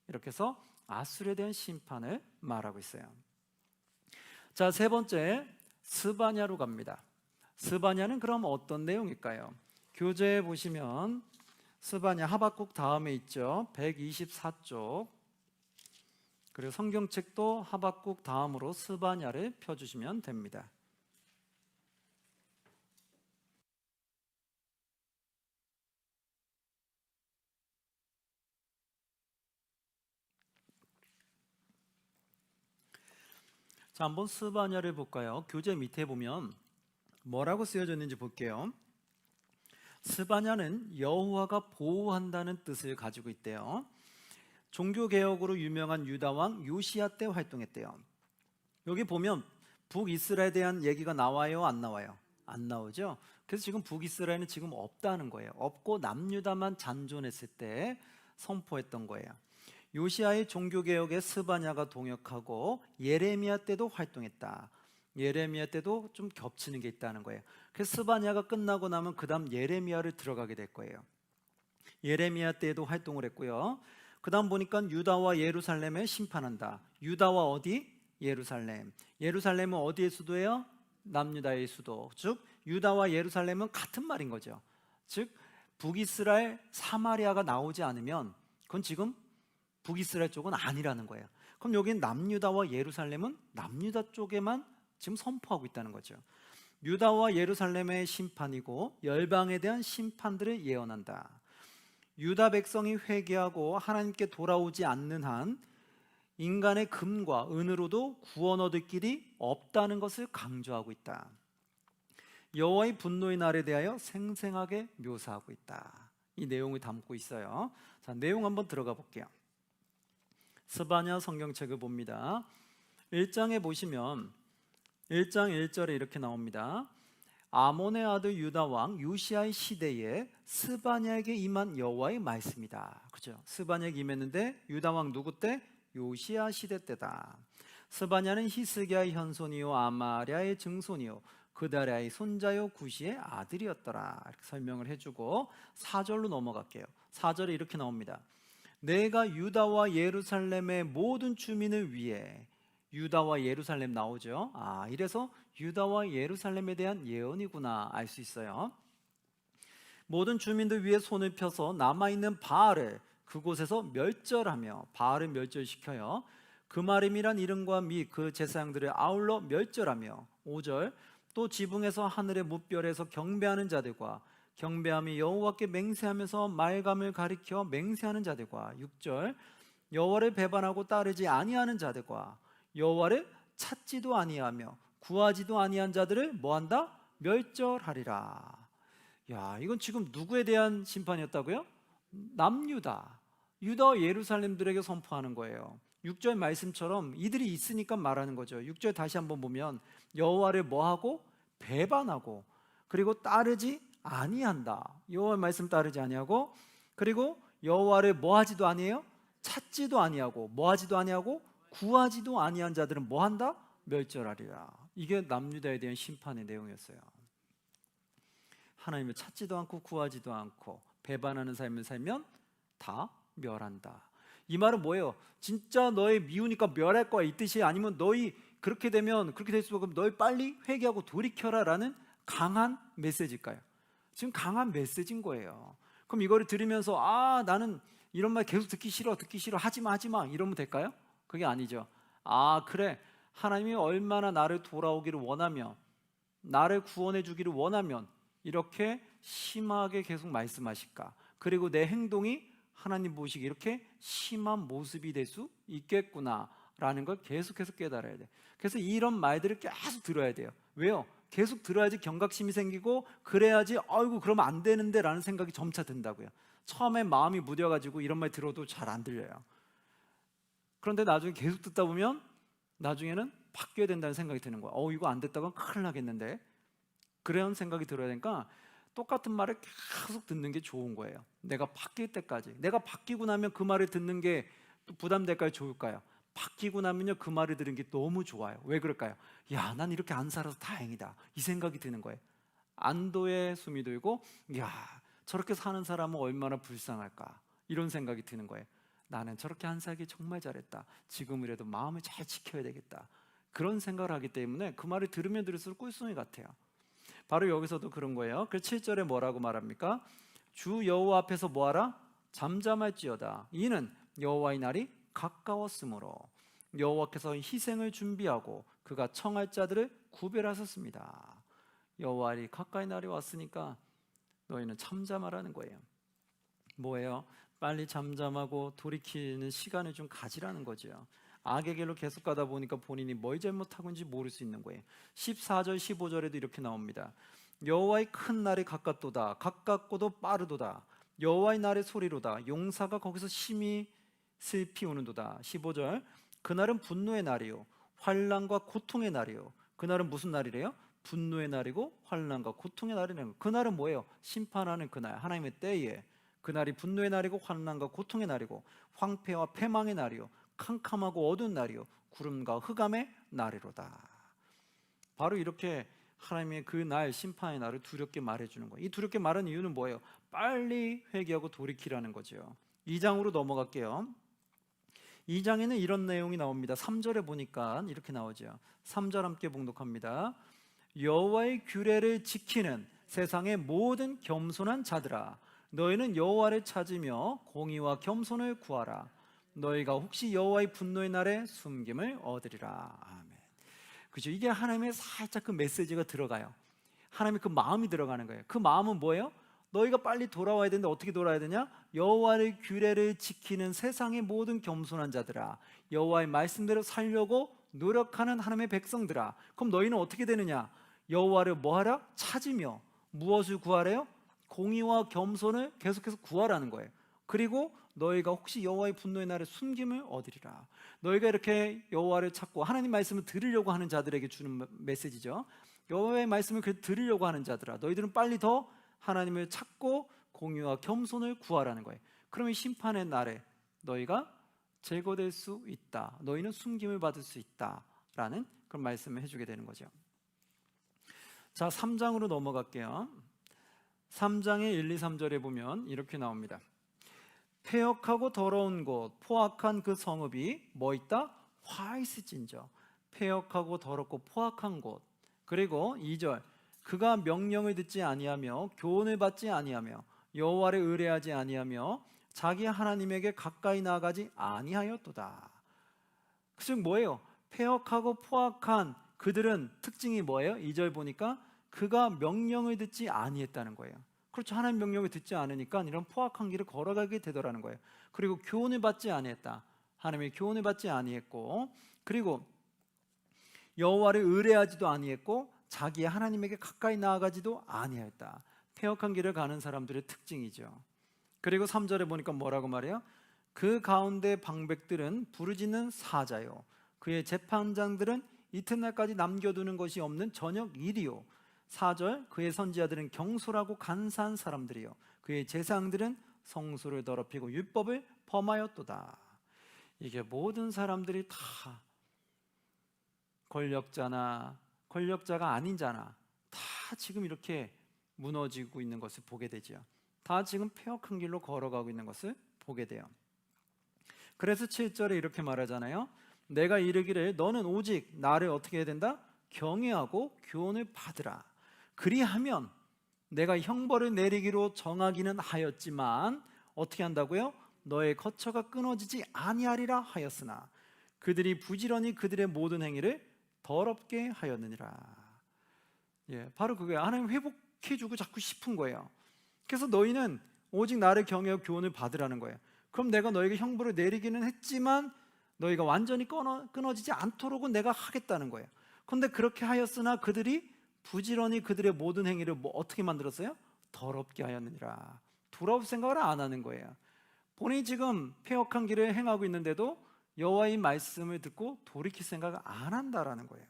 이렇게 해서 아수르에 대한 심판을 말하고 있어요. 자, 세 번째 스바냐로 갑니다. 스바냐는 그럼 어떤 내용일까요? 교재에 보시면 스바냐 하박국 다음에 있죠. 124쪽. 그리고 성경책도 하박국 다음으로 스바냐를 펴주시면 됩니다. 자, 한번 스바냐를 볼까요? 교재 밑에 보면 뭐라고 쓰여져 있는지 볼게요. 스바냐는 여호와가 보호한다는 뜻을 가지고 있대요. 종교개혁으로 유명한 유다왕 요시야 때 활동했대요. 여기 보면 북이스라엘에 대한 얘기가 나와요, 안 나와요? 안 나오죠? 그래서 지금 북이스라엘은 지금 없다는 거예요. 없고 남유다만 잔존했을 때 선포했던 거예요. 요시야의 종교개혁에 스바냐가 동역하고 예레미야 때도 활동했다. 예레미야 때도 좀 겹치는 게 있다는 거예요. 그래서 스바냐가 끝나고 나면 그 다음 예레미야를 들어가게 될 거예요. 예레미야 때도 활동을 했고요. 그 다음 보니까 유다와 예루살렘에 심판한다. 유다와 어디? 예루살렘. 예루살렘은 어디의 수도예요? 남유다의 수도. 즉 유다와 예루살렘은 같은 말인 거죠. 즉 북이스라엘 사마리아가 나오지 않으면 그건 지금 북이스라엘 쪽은 아니라는 거예요. 그럼 여기는 남유다와 예루살렘은 남유다 쪽에만 지금 선포하고 있다는 거죠. 유다와 예루살렘의 심판이고 열방에 대한 심판들을 예언한다. 유다 백성이 회개하고 하나님께 돌아오지 않는 한 인간의 금과 은으로도 구원 얻을 길이 없다는 것을 강조하고 있다. 여호와의 분노의 날에 대하여 생생하게 묘사하고 있다. 이 내용을 담고 있어요. 자, 내용 한번 들어가 볼게요. 스바냐 성경책을 봅니다. 1장에 보시면 1장 1절에 이렇게 나옵니다. 아몬의 아들 유다 왕 요시야의 시대에 스바냐에게 임한 여호와의 말씀이다. 그죠? 스바냐에게 임했는데 유다 왕 누구 때? 요시야 시대 때다. 스바냐는 히스기야의 현손이요 아마랴의 증손이요 그다랴의 손자요 구시의 아들이었더라. 이렇게 설명을 해주고 4절로 넘어갈게요. 4절에 이렇게 나옵니다. 내가 유다와 예루살렘의 모든 주민을 위해, 유다와 예루살렘 나오죠. 이래서 유다와 예루살렘에 대한 예언이구나 알 수 있어요. 모든 주민들 위해 손을 펴서 남아있는 바알을 그곳에서 멸절하며, 바알을 멸절시켜요. 그마림이란 이름과 및 그 제사장들을 아울러 멸절하며. 5절 또 지붕에서 하늘의 무별에서 경배하는 자들과 경배함이 여호와께 맹세하면서 말감을 가리켜 맹세하는 자들과. 6절 여호와를 배반하고 따르지 아니하는 자들과 여호와를 찾지도 아니하며 구하지도 아니한 자들을 뭐한다? 멸절하리라. 야, 이건 지금 누구에 대한 심판이었다고요? 남유다. 유다와 예루살렘들에게 선포하는 거예요. 6절 말씀처럼 이들이 있으니까 말하는 거죠. 6절 다시 한번 보면 여호와를 뭐하고 배반하고 그리고 따르지 아니한다. 여호와의 말씀 따르지 아니하고 그리고 여호와를 뭐하지도 아니해요? 찾지도 아니하고 뭐하지도 아니하고 구하지도 아니한 자들은 뭐한다? 멸절하리라. 이게 남유다에 대한 심판의 내용이었어요. 하나님을 찾지도 않고 구하지도 않고 배반하는 삶을 살면 다 멸한다. 이 말은 뭐예요? 진짜 너희 미우니까 멸할 거야 이 뜻이 아니면 너희 그렇게 되면 그렇게 될 수밖에 없으면 너희 빨리 회개하고 돌이켜라 라는 강한 메시지일까요? 지금 강한 메시지인 거예요. 그럼 이거를 들으면서 아 나는 이런 말 계속 듣기 싫어 하지마 이러면 될까요? 그게 아니죠. 아 그래 하나님이 얼마나 나를 돌아오기를 원하며 나를 구원해 주기를 원하면 이렇게 심하게 계속 말씀하실까? 그리고 내 행동이 하나님 보시기에 이렇게 심한 모습이 될 수 있겠구나라는 걸 계속해서 깨달아야 돼. 그래서 이런 말들을 계속 들어야 돼요. 왜요? 계속 들어야지 경각심이 생기고 그래야지 아이고 그러면 안 되는데 라는 생각이 점차 든다고요. 처음에 마음이 무뎌가지고 이런 말 들어도 잘 안 들려요. 그런데 나중에 계속 듣다 보면 나중에는 바뀌어야 된다는 생각이 드는 거야. 이거 안 됐다고 큰일 나겠는데 그런 생각이 들어야 되니까 똑같은 말을 계속 듣는 게 좋은 거예요. 내가 바뀔 때까지. 내가 바뀌고 나면 그 말을 듣는 게 부담될까요? 좋을까요? 바뀌고 나면요 그 말을 들은 게 너무 좋아요. 왜 그럴까요? 야, 난 이렇게 안 살아서 다행이다 이 생각이 드는 거예요. 안도의 숨이 들고 야, 저렇게 사는 사람은 얼마나 불쌍할까 이런 생각이 드는 거예요. 나는 저렇게 안 살기 정말 잘했다. 지금이라도 마음을 잘 지켜야 되겠다. 그런 생각을 하기 때문에 그 말을 들으면 들을수록 꿀송이 같아요. 바로 여기서도 그런 거예요. 그 7절에 뭐라고 말합니까? 주 여호와 앞에서 뭐하라? 잠잠할지어다. 이는 여호와의 날이 가까웠으므로 여호와께서 희생을 준비하고 그가 청할 자들을 구별하셨습니다. 여호와의 가까이 날이 왔으니까 너희는 잠잠하라는 거예요. 뭐예요? 빨리 잠잠하고 돌이키는 시간을 좀 가지라는 거죠. 악의 길로 계속 가다 보니까 본인이 뭘 잘못하고 있는지 모를 수 있는 거예요. 14절 15절에도 이렇게 나옵니다. 여호와의 큰 날이 가깝도다. 가깝고도 빠르도다. 여호와의 날의 소리로다. 용사가 거기서 심히 슬피 우는도다. 15절 그날은 분노의 날이요 환난과 고통의 날이요. 그날은 무슨 날이래요? 분노의 날이고 환난과 고통의 날이라는 거. 그날은 뭐예요? 심판하는 그날, 하나님의 때에. 그날이 분노의 날이고 환난과 고통의 날이고 황폐와 패망의 날이요 캄캄하고 어두운 날이요 구름과 흑암의 날이로다. 바로 이렇게 하나님의 그 날 심판의 날을 두렵게 말해주는 거예요. 이 두렵게 말하는 이유는 뭐예요? 빨리 회개하고 돌이키라는 거죠. 2장으로 넘어갈게요. 2장에는 이런 내용이 나옵니다. 3절에 보니까 이렇게 나오죠. 3절 함께 봉독합니다. 여호와의 규례를 지키는 세상의 모든 겸손한 자들아 너희는 여호와를 찾으며 공의와 겸손을 구하라. 너희가 혹시 여호와의 분노의 날에 숨김을 얻으리라. 아멘. 그죠? 이게 하나님의 살짝 그 메시지가 들어가요. 하나님의 그 마음이 들어가는 거예요. 그 마음은 뭐예요? 너희가 빨리 돌아와야 되는데 어떻게 돌아야 되냐? 여호와의 규례를 지키는 세상의 모든 겸손한 자들아 여호와의 말씀대로 살려고 노력하는 하나님의 백성들아 그럼 너희는 어떻게 되느냐? 여호와를 뭐하라? 찾으며 무엇을 구하래요? 공의와 겸손을 계속해서 구하라는 거예요. 그리고 너희가 혹시 여호와의 분노의 날에 숨김을 얻으리라. 너희가 이렇게 여호와를 찾고 하나님 말씀을 들으려고 하는 자들에게 주는 메시지죠. 여호와의 말씀을 들으려고 하는 자들아 너희들은 빨리 더 하나님을 찾고 공의와 겸손을 구하라는 거예요. 그러면 심판의 날에 너희가 제거될 수 있다. 너희는 숨김을 받을 수 있다라는 그런 말씀을 해주게 되는 거죠. 자, 3장으로 넘어갈게요. 3장의 1, 2, 3절에 보면 이렇게 나옵니다. 폐역하고 더러운 곳 포악한 그 성읍이 뭐 있다? 화 있을진저. 폐역하고 더럽고 포악한 곳. 그리고 2절 그가 명령을 듣지 아니하며 교훈을 받지 아니하며 여호와를 의뢰하지 아니하며 자기 하나님에게 가까이 나아가지 아니하였도다. 즉 뭐예요? 폐역하고 포악한 그들은 특징이 뭐예요? 2절 보니까 그가 명령을 듣지 아니했다는 거예요. 그렇죠. 하나님 명령을 듣지 않으니까 이런 포악한 길을 걸어가게 되더라는 거예요. 그리고 교훈을 받지 아니했다. 하나님의 교훈을 받지 아니했고 그리고 여호와를 의뢰하지도 아니했고 자기의 하나님에게 가까이 나아가지도 아니했다. 패역한 길을 가는 사람들의 특징이죠. 그리고 3절에 보니까 뭐라고 말해요? 그 가운데 방백들은 부르짖는 사자요, 그의 재판장들은 이튿날까지 남겨두는 것이 없는 저녁 일이요. 4절, 그의 선지자들은 경솔하고 간사한 사람들이요, 그의 제사장들은 성소를 더럽히고 율법을 범하였도다. 이게 모든 사람들이 다 권력자가 아닌 자나 다 지금 이렇게 무너지고 있는 것을 보게 되죠. 다 지금 패역한 길로 걸어가고 있는 것을 보게 돼요. 그래서 7절에 이렇게 말하잖아요. 내가 이르기를 너는 오직 나를 어떻게 해야 된다? 경외하고 교훈을 받으라. 그리하면 내가 형벌을 내리기로 정하기는 하였지만 어떻게 한다고요? 너의 거처가 끊어지지 아니하리라 하였으나 그들이 부지런히 그들의 모든 행위를 더럽게 하였느니라. 바로 그거예요. 하나님 회복해주고 자꾸 싶은 거예요. 그래서 너희는 오직 나를 경외하고 교훈을 받으라는 거예요. 그럼 내가 너에게 형벌을 내리기는 했지만 너희가 완전히 끊어지지 않도록은 내가 하겠다는 거예요. 그런데 그렇게 하였으나 그들이 부지런히 그들의 모든 행위를 어떻게 만들었어요? 더럽게 하였느니라. 돌아올 생각을 안 하는 거예요. 본인이 지금 패역한 길을 행하고 있는데도 여호와의 말씀을 듣고 돌이킬 생각을 안 한다라는 거예요.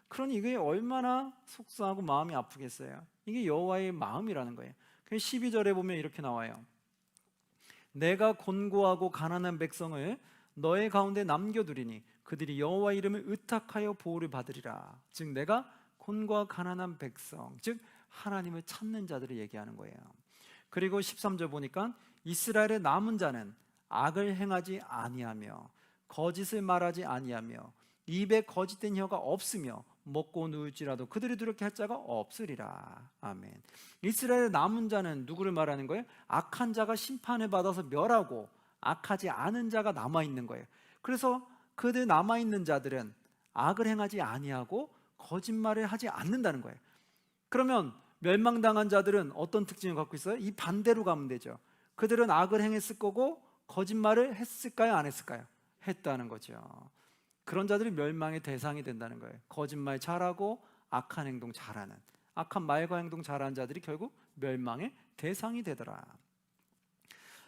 그러니 이게 얼마나 속상하고 마음이 아프겠어요. 이게 여호와의 마음이라는 거예요. 12절에 보면 이렇게 나와요. 내가 곤고하고 가난한 백성을 너의 가운데 남겨두리니 그들이 여호와 이름을 의탁하여 보호를 받으리라. 즉 내가 곤고와 가난한 백성, 즉 하나님을 찾는 자들을 얘기하는 거예요. 그리고 13절 보니까 이스라엘의 남은 자는 악을 행하지 아니하며 거짓을 말하지 아니하며 입에 거짓된 혀가 없으며 먹고 누울지라도 그들이 두렵게 할 자가 없으리라. 아멘. 이스라엘의 남은 자는 누구를 말하는 거예요? 악한 자가 심판을 받아서 멸하고 악하지 않은 자가 남아있는 거예요. 그래서 그들 남아있는 자들은 악을 행하지 아니하고 거짓말을 하지 않는다는 거예요. 그러면 멸망당한 자들은 어떤 특징을 갖고 있어요? 이 반대로 가면 되죠. 그들은 악을 행했을 거고 거짓말을 했을까요? 안 했을까요? 했다는 거죠. 그런 자들이 멸망의 대상이 된다는 거예요. 거짓말 잘하고 악한 행동 잘하는, 악한 말과 행동 잘하는 자들이 결국 멸망의 대상이 되더라.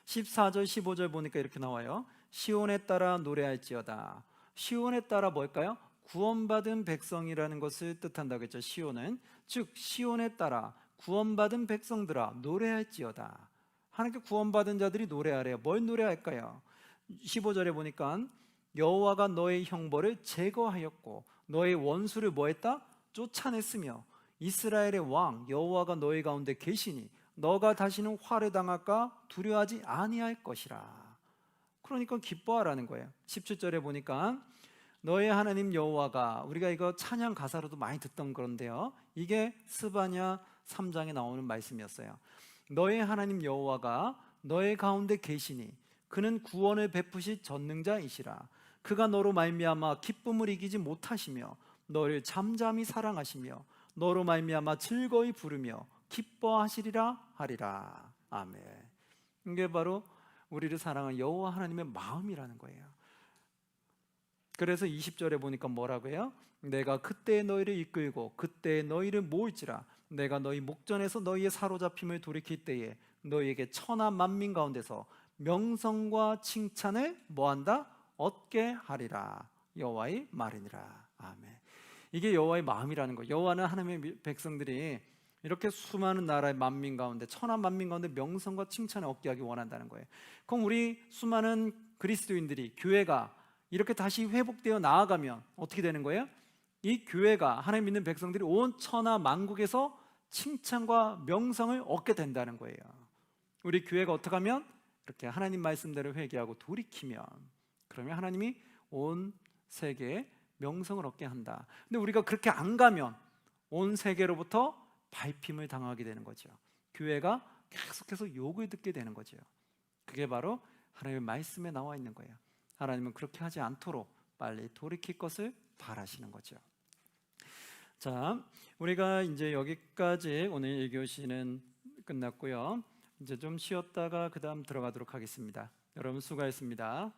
14절 15절 보니까 이렇게 나와요. 시온에 따라 노래할지어다. 시온에 따라 뭘까요? 구원받은 백성이라는 것을 뜻한다고 했죠. 시온은 즉 시온에 따라 구원받은 백성들아 노래할지어다. 하나님께 구원받은 자들이 노래하래요. 뭘 노래할까요? 15절에 보니까 여호와가 너의 형벌을 제거하였고 너의 원수를 뭐했다? 쫓아냈으며 이스라엘의 왕 여호와가 너희 가운데 계시니 너가 다시는 화를 당할까 두려워하지 아니할 것이라. 그러니까 기뻐하라는 거예요. 17절에 보니까 너의 하나님 여호와가, 우리가 이거 찬양 가사로도 많이 듣던 그런데요, 이게 스바냐 3장에 나오는 말씀이었어요. 너의 하나님 여호와가 너의 가운데 계시니 그는 구원을 베푸실 전능자이시라. 그가 너로 말미암아 기쁨을 이기지 못하시며 너를 잠잠히 사랑하시며 너로 말미암아 즐거이 부르며 기뻐하시리라 하리라. 아멘. 이게 바로 우리를 사랑하는 여호와 하나님의 마음이라는 거예요. 그래서 20절에 보니까 뭐라고 해요? 내가 그때 너희를 이끌고 그때 너희를 모을지라. 내가 너희 목전에서 너희의 사로잡힘을 돌이킬 때에 너희에게 천하 만민 가운데서 명성과 칭찬을 뭐한다? 얻게 하리라. 여호와의 말이니라. 아멘. 이게 여호와의 마음이라는 거예요. 여호와는 하나님의 백성들이 이렇게 수많은 나라의 만민 가운데, 천하 만민 가운데 명성과 칭찬을 얻게 하기 원한다는 거예요. 그럼 우리 수많은 그리스도인들이, 교회가 이렇게 다시 회복되어 나아가면 어떻게 되는 거예요? 이 교회가, 하나님 믿는 백성들이 온 천하 만국에서 칭찬과 명성을 얻게 된다는 거예요. 우리 교회가 어떻게 하면? 이렇게 하나님 말씀대로 회개하고 돌이키면, 그러면 하나님이 온 세계에 명성을 얻게 한다. 근데 우리가 그렇게 안 가면 온 세계로부터 밟힘을 당하게 되는 거죠. 교회가 계속해서 욕을 듣게 되는 거죠. 그게 바로 하나님의 말씀에 나와 있는 거예요. 하나님은 그렇게 하지 않도록 빨리 돌이킬 것을 바라시는 거죠. 자, 우리가 이제 여기까지 오늘 1교시는 끝났고요. 이제 좀 쉬었다가 그 다음 들어가도록 하겠습니다. 여러분 수고하셨습니다.